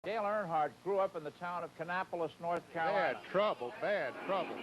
Dale Earnhardt grew up in the town of Kannapolis, North Carolina. Bad trouble, bad trouble.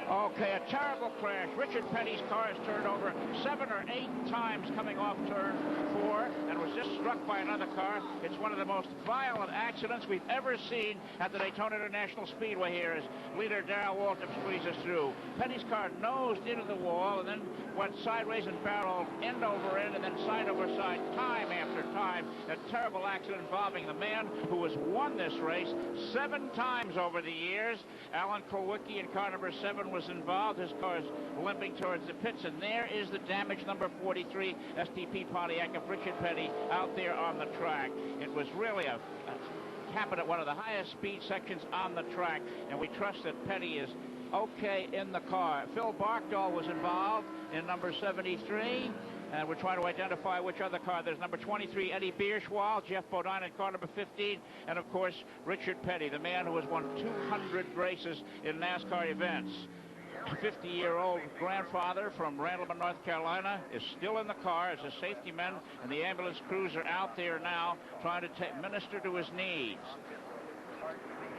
Okay, a terrible crash. Richard Petty's car is turned over 7 or 8 times coming off turn 4 and was just struck by another car. It's one of the most violent accidents we've ever seen at the Daytona International Speedway here as leader Darrell Waltrip squeezes through. Petty's car nosed into the wall and then went sideways and barreled end over end and then side over side time after time. A terrible accident involving the man who has won this race 7 times over the years. Alan Kulwicki in car number 7 was involved. His car is limping towards the pits, and there is the damaged number 43 STP Pontiac of Richard Petty out there on the track. It was really happened at one of the highest speed sections on the track, and we trust that Petty is okay in the car. Phil Barkdahl was involved in number 73. And we're trying to identify which other car. There's number 23, Eddie Bierschwal, Jeff Bodine in car number 15, and of course, Richard Petty, the man who has won 200 races in NASCAR events. 50-year-old grandfather from Randleman, North Carolina, is still in the car as a safety man, and the ambulance crews are out there now trying to minister to his needs.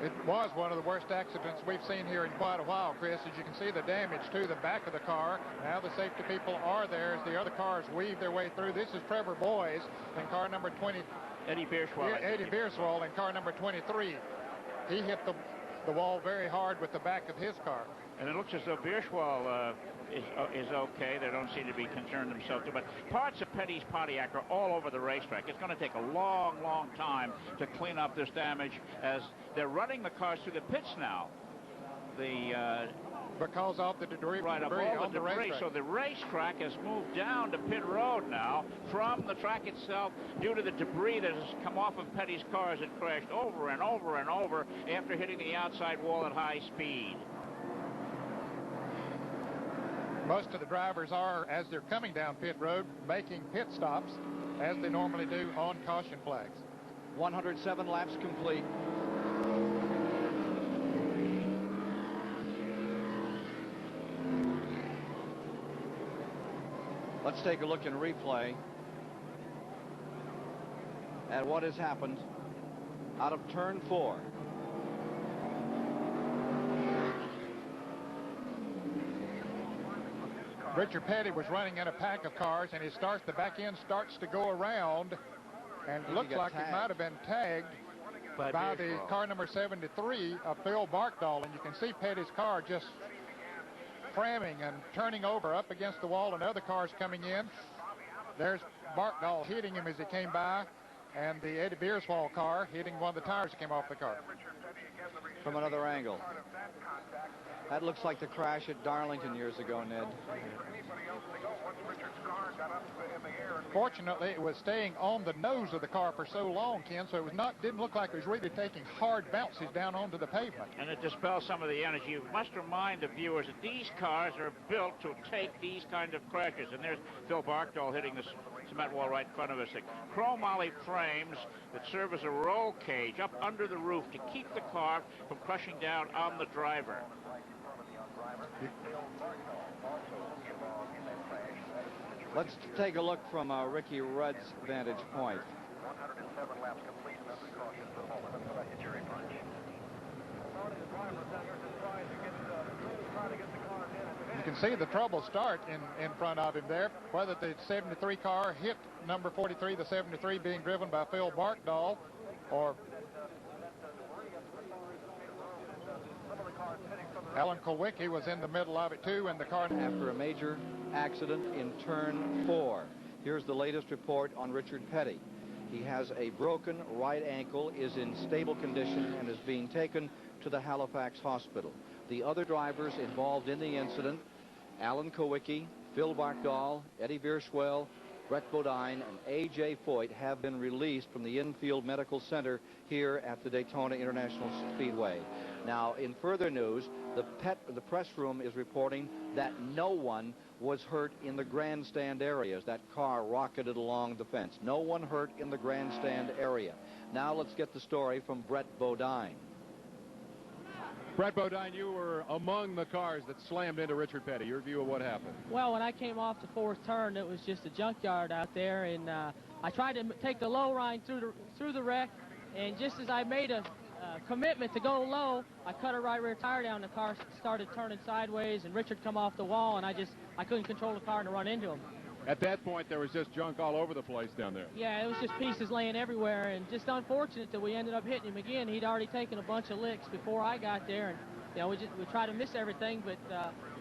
It was one of the worst accidents we've seen here in quite a while, Chris. As you can see, the damage to the back of the car. Now the safety people are there as the other cars weave their way through. This is Trevor Boyes in car number 20. Eddie Bierschwal. Eddie Bierschwal in car number 23. He hit the wall very hard with the back of his car. And it looks as though Bierschwal is okay. They don't seem to be concerned themselves too, but parts of Petty's Pontiac are all over the racetrack. It's going to take a long, long time to clean up this damage as they're running the cars through the pits now. Because of the debris, right, debris of all on the debris. racetrack. So the racetrack has moved down to pit road now from the track itself due to the debris that has come off of Petty's car as it crashed over and over and over after hitting the outside wall at high speed. Most of the drivers are, as they're coming down pit road, making pit stops as they normally do on caution flags. 107 laps complete. Let's take a look in replay at what has happened out of turn 4. Richard Petty was running in a pack of cars, and the back end starts to go around, and it looks like he might have been tagged by the car number 73 of Phil Barkdahl, and you can see Petty's car just cramming and turning over up against the wall, and other cars coming in. There's Barkdahl hitting him as he came by, and the Eddie Bierschwal car hitting one of the tires that came off the car. From another angle. That looks like the crash at Darlington years ago, Ned. Fortunately, it was staying on the nose of the car for so long, Ken, so it didn't look like it was really taking hard bounces down onto the pavement. And it dispels some of the energy. You must remind the viewers that these cars are built to take these kind of crashes. And there's Phil Barkdahl hitting the cement wall right in front of us. Chromoly frames that serve as a roll cage up under the roof to keep the car from crushing down on the driver. Let's take a look from Ricky Rudd's vantage point. You can see the trouble start in front of him there. Whether the 73 car hit number 43, the 73 being driven by Phil Barkdahl, or Alan Kulwicki was in the middle of it too, and the car after a major accident in turn 4. Here's the latest report on Richard Petty. He has a broken right ankle, is in stable condition, and is being taken to the Halifax hospital. The other drivers involved in the incident, Alan Kulwicki, Phil Barkdahl, Eddie Bierschwal, Brett Bodine, and A.J. Foyt, have been released from the infield medical center here at the Daytona International Speedway. Now, in further news, the press room is reporting that no one was hurt in the grandstand area as that car rocketed along the fence. No one hurt in the grandstand area. Now let's get the story from Brett Bodine. Brett Bodine, you were among the cars that slammed into Richard Petty. Your view of what happened? Well, when I came off the 4th turn, it was just a junkyard out there, and I tried to take the low line through the wreck, And just as I made a commitment to go low, I cut a right rear tire down. The car started turning sideways, and Richard come off the wall, and I couldn't control the car and run into him. At that point, there was just junk all over the place down there. Yeah, it was just pieces laying everywhere, and just unfortunate that we ended up hitting him again. He'd already taken a bunch of licks before I got there, and we tried to miss everything, but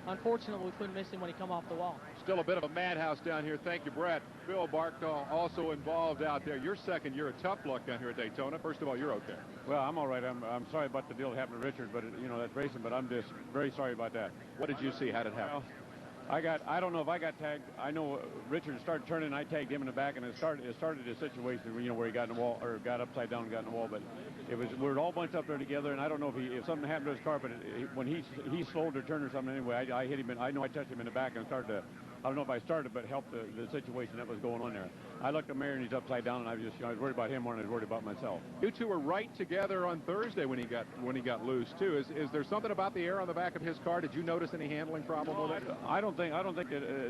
unfortunately we couldn't miss him when he come off the wall. Still a bit of a madhouse down here. Thank you, Brett. Phil Barkdahl also involved out there. Your second year of tough luck down here at Daytona. First of all, you're okay. Well, I'm all right. I'm sorry about the deal that happened to Richard, but that's racing. But I'm just very sorry about that. What did you see? How did it happen? Well, I don't know if I got tagged. I know Richard started turning, and I tagged him in the back, and it started a situation where he got in the wall, or got upside down and got in the wall. But we were all bunched up there together, and I don't know if something happened to his car, but when he slowed or turned or something anyway, I hit him. I know I touched him in the back and started to. I don't know if I started, but helped the situation that was going on there. I looked at Mary, and he's upside down, and I was worried about him more than I was worried about myself. You two were right together on Thursday when he got loose too. Is there something about the air on the back of his car? Did you notice any handling problem with it? I don't think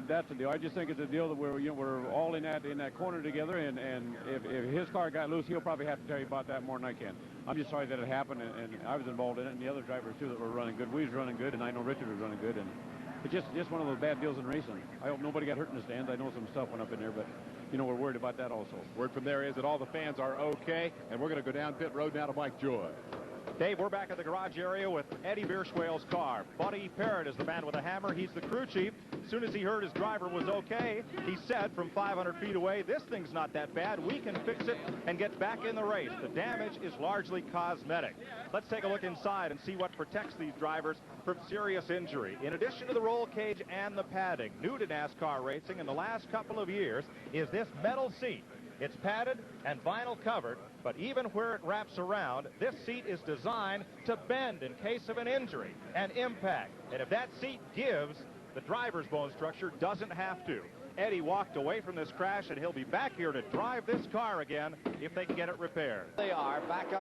that's the deal. I just think it's a deal that we're all in that corner together, and if his car got loose, he'll probably have to tell you about that more than I can. I'm just sorry that it happened, and I was involved in it, and the other drivers too that were running good. We was running good, and I know Richard was running good, and it's just one of those bad deals in racing. I hope nobody got hurt in the stands. I know some stuff went up in there, but we're worried about that also. Word from there is that all the fans are okay, and we're going to go down pit road now to Mike Joy. Dave, we're back at the garage area with Eddie Bierschwale's car. Buddy Parrott is the man with the hammer. He's the crew chief. As soon as he heard his driver was okay, he said from 500 feet away, this thing's not that bad. We can fix it and get back in the race. The damage is largely cosmetic. Let's take a look inside and see what protects these drivers from serious injury. In addition to the roll cage and the padding, new to NASCAR racing in the last couple of years is this metal seat. It's padded and vinyl covered, but even where it wraps around, this seat is designed to bend in case of an injury, an impact. And if that seat gives, the driver's bone structure doesn't have to. Eddie walked away from this crash, and he'll be back here to drive this car again if they can get it repaired. They are back up.